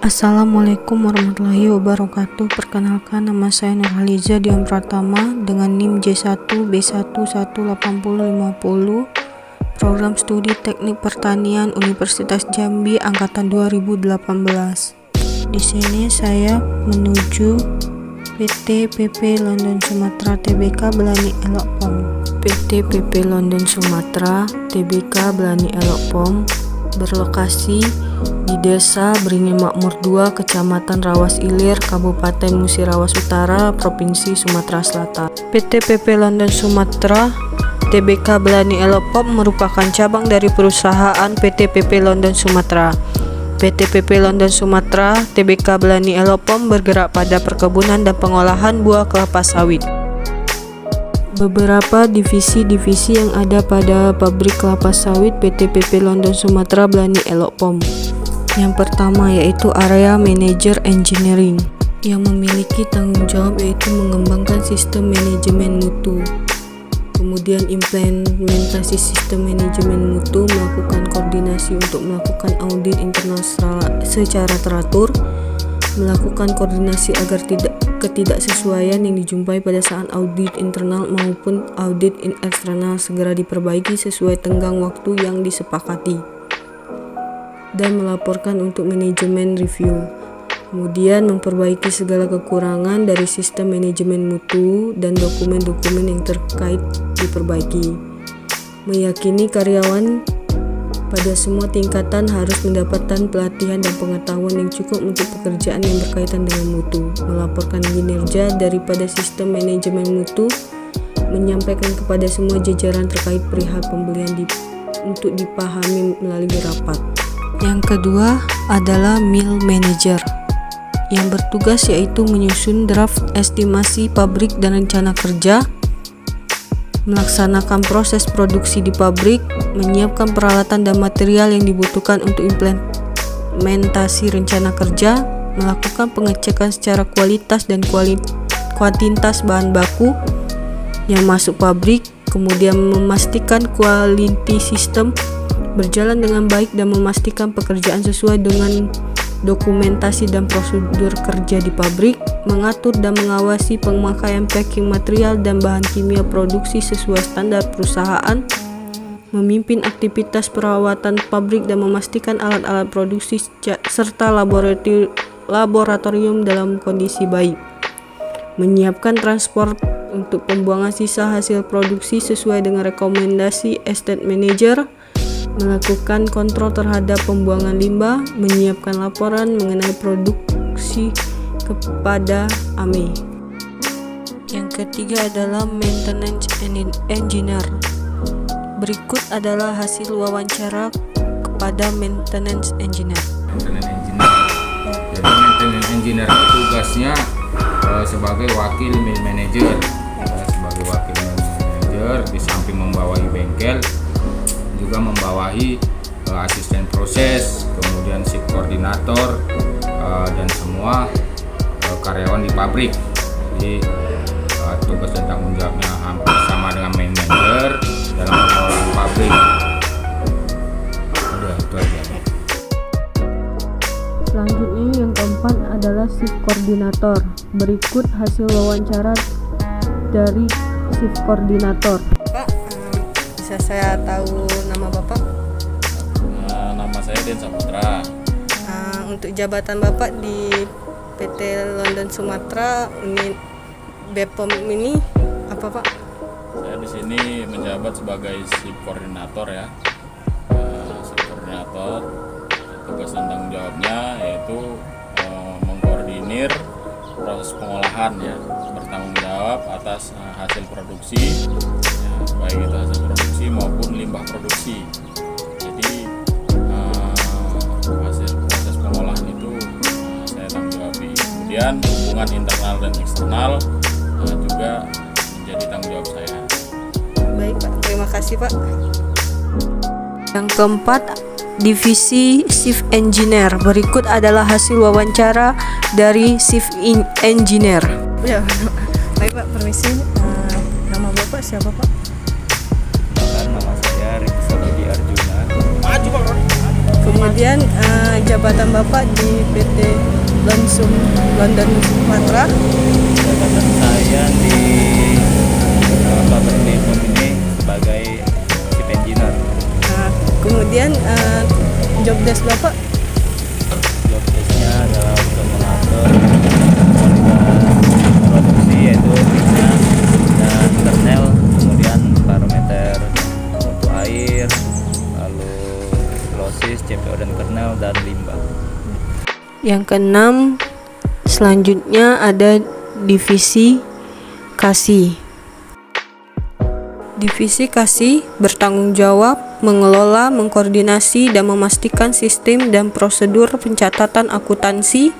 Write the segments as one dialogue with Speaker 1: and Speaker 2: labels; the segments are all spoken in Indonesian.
Speaker 1: Assalamualaikum warahmatullahi wabarakatuh. Perkenalkan, nama saya Nurhaliza Dian Pratama dengan NIM J1B1180050, Program Studi Teknik Pertanian Universitas Jambi angkatan 2018. Di sini saya menuju PT PP London Sumatera Tbk Belani Elok Pom. PT PP London Sumatera Tbk Belani Elok Pom berlokasi di Desa Beringin Makmur 2, Kecamatan Rawas Ilir, Kabupaten Musirawas Utara, Provinsi Sumatera Selatan. PT PP London Sumatera Tbk Belani Elok Pom merupakan cabang dari perusahaan PT PP London Sumatera. PT PP London Sumatera Tbk Belani Elok Pom bergerak pada perkebunan dan pengolahan buah kelapa sawit. Beberapa divisi-divisi yang ada pada pabrik kelapa sawit PT PP London Sumatera Belani Elok Pom. Yang pertama yaitu Area Manager Engineering yang memiliki tanggung jawab yaitu mengembangkan sistem manajemen mutu. Kemudian implementasi sistem manajemen mutu, melakukan koordinasi untuk melakukan audit internal secara teratur, melakukan koordinasi agar ketidaksesuaian yang dijumpai pada saat audit internal maupun audit eksternal segera diperbaiki sesuai tenggang waktu yang disepakati, dan melaporkan untuk manajemen review. Kemudian memperbaiki segala kekurangan dari sistem manajemen mutu dan dokumen-dokumen yang terkait diperbaiki. Meyakini karyawan pada semua tingkatan harus mendapatkan pelatihan dan pengetahuan yang cukup untuk pekerjaan yang berkaitan dengan mutu, melaporkan kinerja daripada sistem manajemen mutu, menyampaikan kepada semua jajaran terkait perihal pembelian untuk dipahami melalui rapat. Yang kedua adalah Mill Manager yang bertugas yaitu menyusun draft estimasi pabrik dan rencana kerja, melaksanakan proses produksi di pabrik, menyiapkan peralatan dan material yang dibutuhkan untuk implementasi rencana kerja, melakukan pengecekan secara kualitas dan kuantitas bahan baku yang masuk pabrik, kemudian memastikan quality system berjalan dengan baik dan memastikan pekerjaan sesuai dengan dokumentasi dan prosedur kerja di pabrik, mengatur dan mengawasi pemakaian packing material dan bahan kimia produksi sesuai standar perusahaan, memimpin aktivitas perawatan pabrik dan memastikan alat-alat produksi serta laboratorium dalam kondisi baik, menyiapkan transport untuk pembuangan sisa hasil produksi sesuai dengan rekomendasi estate manager, melakukan kontrol terhadap pembuangan limbah, menyiapkan laporan mengenai produksi kepada AME. Yang ketiga adalah Maintenance Engineer. Berikut adalah hasil wawancara kepada Maintenance Engineer.
Speaker 2: Jadi Maintenance Engineer itu tugasnya sebagai wakil mill manager. Sebagai wakil mill manager, di samping membawahi bengkel, juga membawahi asisten proses, kemudian shift koordinator, dan semua karyawan di pabrik. Jadi tugas dan tanggung jawabnya hampir sama dengan manajer dalam pengelolaan pabrik. Udah, itu aja.
Speaker 1: Selanjutnya yang keempat adalah shift koordinator. Berikut hasil wawancara dari shift koordinator. Pak, bisa saya tahu nama Bapak?
Speaker 3: Nama saya Den Saputra.
Speaker 1: Untuk jabatan Bapak di PT London Sumatera unit BPOM ini apa, Pak?
Speaker 3: Saya di sini menjabat sebagai shift koordinator ya. Shift koordinator, tugas dan tanggung jawabnya yaitu mengkoordinir proses pengolahan ya, bertanggung jawab atas hasil produksi, ya, baik itu hasil produksi maupun limbah produksi. Jadi hasil proses pengolahan itu saya tanggung jawab. Kemudian hubungan internal dan eksternal juga menjadi tanggung jawab saya.
Speaker 1: Baik, Pak, terima kasih, Pak. Yang keempat, divisi Shift Engineer. Berikut adalah hasil wawancara dari Shift Engineer. Ya, baik Pak, permisi. Nama Bapak siapa, Pak?
Speaker 4: Nama saya Riksa Budi Arjuna.
Speaker 1: Kemudian jabatan Bapak di PT London Sumatera?
Speaker 4: Jabatan saya di pabrik Lipom ini sebagai chief engineer.
Speaker 1: Nah, kemudian job desk Bapak?
Speaker 4: Job desk-nya adalah untuk mengatur produksi, yaitu pimpinan dan kernel, kemudian parameter untuk air, lalu eksplosis, CPO dan kernel, dan limbah.
Speaker 1: Yang keenam, selanjutnya ada divisi kasih. Divisi kasih bertanggung jawab mengelola, mengkoordinasi, dan memastikan sistem dan prosedur pencatatan akuntansi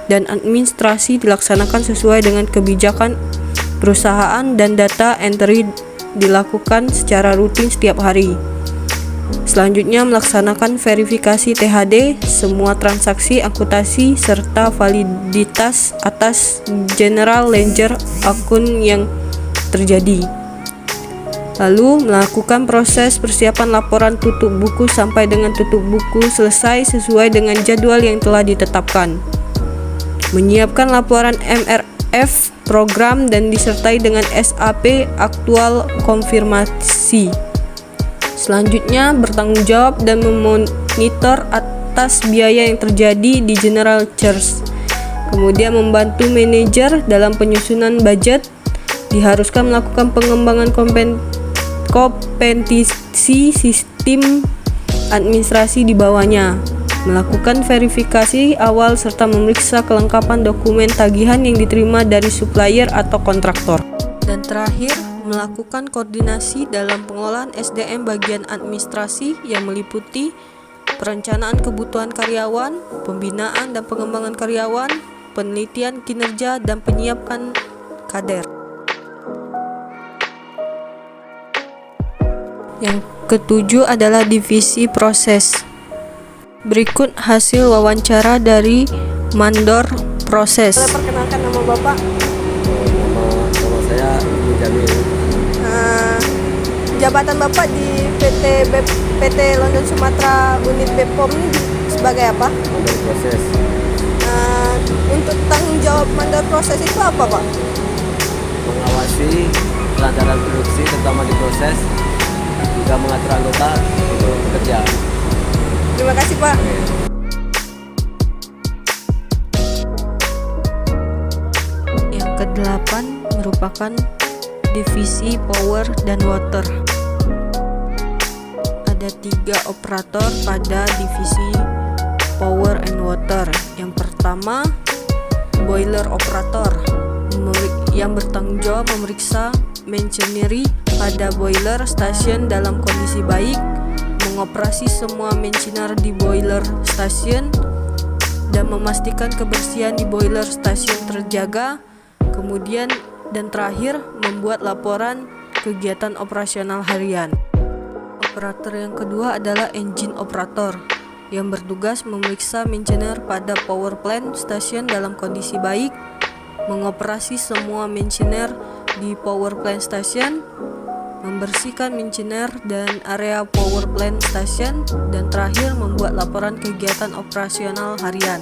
Speaker 1: dan administrasi dilaksanakan sesuai dengan kebijakan perusahaan dan data entry dilakukan secara rutin setiap hari. Selanjutnya melaksanakan verifikasi THD semua transaksi akuntansi serta validitas atas general ledger akun yang terjadi. Lalu melakukan proses persiapan laporan tutup buku sampai dengan tutup buku selesai sesuai dengan jadwal yang telah ditetapkan. Menyiapkan laporan MRF program dan disertai dengan SAP aktual konfirmasi. Selanjutnya bertanggung jawab dan memonitor atas biaya yang terjadi di general charge. Kemudian membantu manajer dalam penyusunan budget. Diharuskan melakukan pengembangan kompetensi sistem administrasi di bawahnya, melakukan verifikasi awal serta memeriksa kelengkapan dokumen tagihan yang diterima dari supplier atau kontraktor. Dan terakhir, melakukan koordinasi dalam pengolahan SDM bagian administrasi yang meliputi perencanaan kebutuhan karyawan, pembinaan dan pengembangan karyawan, penelitian kinerja, dan penyiapan kader. Yang ketujuh adalah divisi proses. Berikut hasil wawancara dari mandor proses. Perkenalkan nama Bapak.
Speaker 5: Nama saya Ibu Jamil.
Speaker 1: Jabatan Bapak di PT London Sumatera unit BPOM ini sebagai apa?
Speaker 5: Mandor proses.
Speaker 1: Untuk tanggung jawab mandor proses itu apa, Pak?
Speaker 5: Mengawasi kelancaran produksi terutama di proses, juga mengatur anggota untuk bekerja.
Speaker 1: Terima kasih, Pak. Yang kedelapan merupakan divisi power dan water. Ada 3 operator pada divisi power and water. Yang pertama, boiler operator yang bertanggung jawab memeriksa machinery pada boiler station dalam kondisi baik, mengoperasi semua machinery di boiler station, dan memastikan kebersihan di boiler station terjaga. Kemudian dan terakhir, membuat laporan kegiatan operasional harian. Operator yang kedua adalah engine operator yang bertugas memeriksa machinery pada power plant station dalam kondisi baik, mengoperasi semua machinery di power plant station, membersihkan machinery dan area power plant station, dan terakhir membuat laporan kegiatan operasional harian.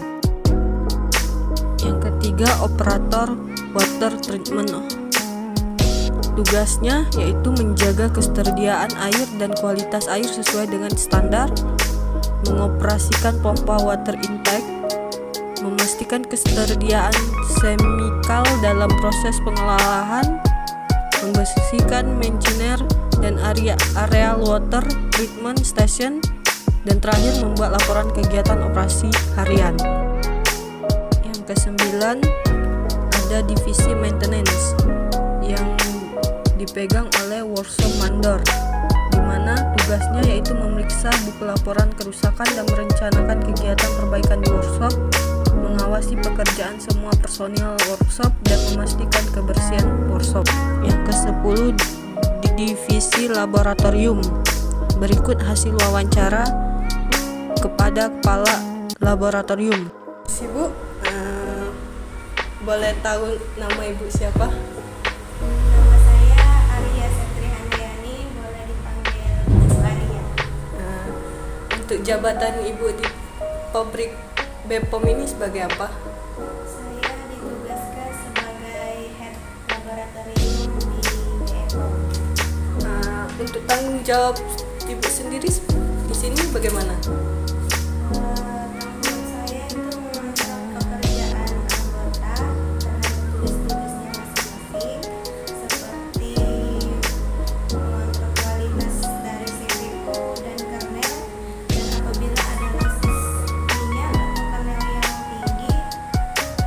Speaker 1: Yang ketiga, operator water treatment. Tugasnya yaitu menjaga ketersediaan air dan kualitas air sesuai dengan standar, mengoperasikan pompa water intake, memastikan ketersediaan chemical dalam proses pengolahan, membersihkan machinery dan area water treatment station, dan terakhir membuat laporan kegiatan operasi harian. Yang kesembilan ada divisi maintenance yang dipegang oleh workshop mandor, di mana tugasnya yaitu memeriksa buku laporan kerusakan dan merencanakan kegiatan perbaikan di workshop, mengawasi pekerjaan semua personil workshop dan memastikan kebersihan workshop. Yang ke-10 divisi laboratorium. Berikut hasil wawancara kepada kepala laboratorium. Ibu, boleh tahu nama Ibu siapa?
Speaker 6: Nama saya Arya Setri Handayani, boleh dipanggil Ibu Arya.
Speaker 1: Untuk jabatan Ibu di pabrik Bepom ini sebagai apa?
Speaker 6: Saya ditugaskan sebagai head laboratorium di BPOM.
Speaker 1: Untuk tanggung jawab ibu sendiri di sini bagaimana?
Speaker 6: Tanggung saya itu mengatur pekerjaan anggota terhadap tugas-tugasnya masing-masing, seperti mengontrol kualitas dari CPU dan kernel, dan apabila ada lasis minyak atau kernel yang tinggi,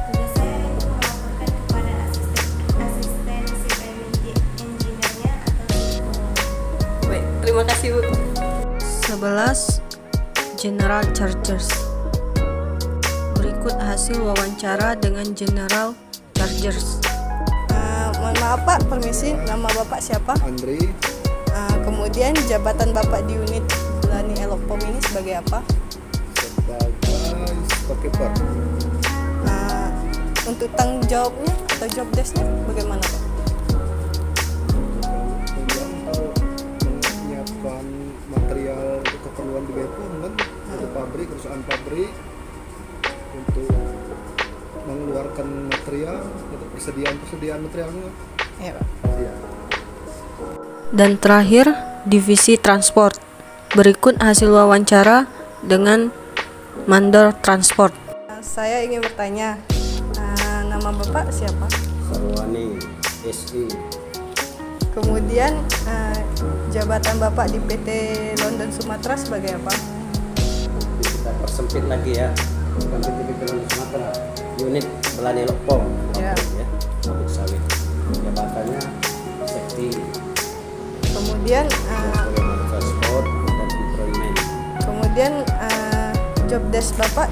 Speaker 6: tugas saya itu melaporkan kepada asisten sistem engineer-nya atau psikolog.
Speaker 1: Baik, terima kasih Bu. 11. General Chargers. Berikut hasil wawancara dengan General Chargers.
Speaker 7: Mohon maaf Pak, permisi, nama Bapak siapa?
Speaker 8: Andri,
Speaker 7: Kemudian jabatan Bapak di unit Blani Elok-POM ini sebagai apa?
Speaker 8: sebagai storekeeper.
Speaker 7: Untuk tanggung jawabnya atau job desk-nya bagaimana Pak?
Speaker 8: Kemudian untuk menyiapkan material untuk keperluan di Bepom kan, untuk pabrik, perusahaan pabrik, untuk mengeluarkan material, untuk persediaan materialnya.
Speaker 7: Iya Pak.
Speaker 8: Iya.
Speaker 1: Dan terakhir, divisi transport. Berikut hasil wawancara dengan Mandor Transport.
Speaker 7: Saya ingin bertanya, nama Bapak siapa?
Speaker 9: Sarwani SI.
Speaker 7: Kemudian jabatan Bapak di PT London Sumatera sebagai apa?
Speaker 9: Kita persempit lagi ya, bukan PT London Sumatera, unit Blani Elok-POM,
Speaker 7: Ya.
Speaker 9: ya, pabrik sawit. Jabatannya safety,
Speaker 7: Kemudian
Speaker 9: sebagai transport dan employment.
Speaker 7: kemudian job desk Bapak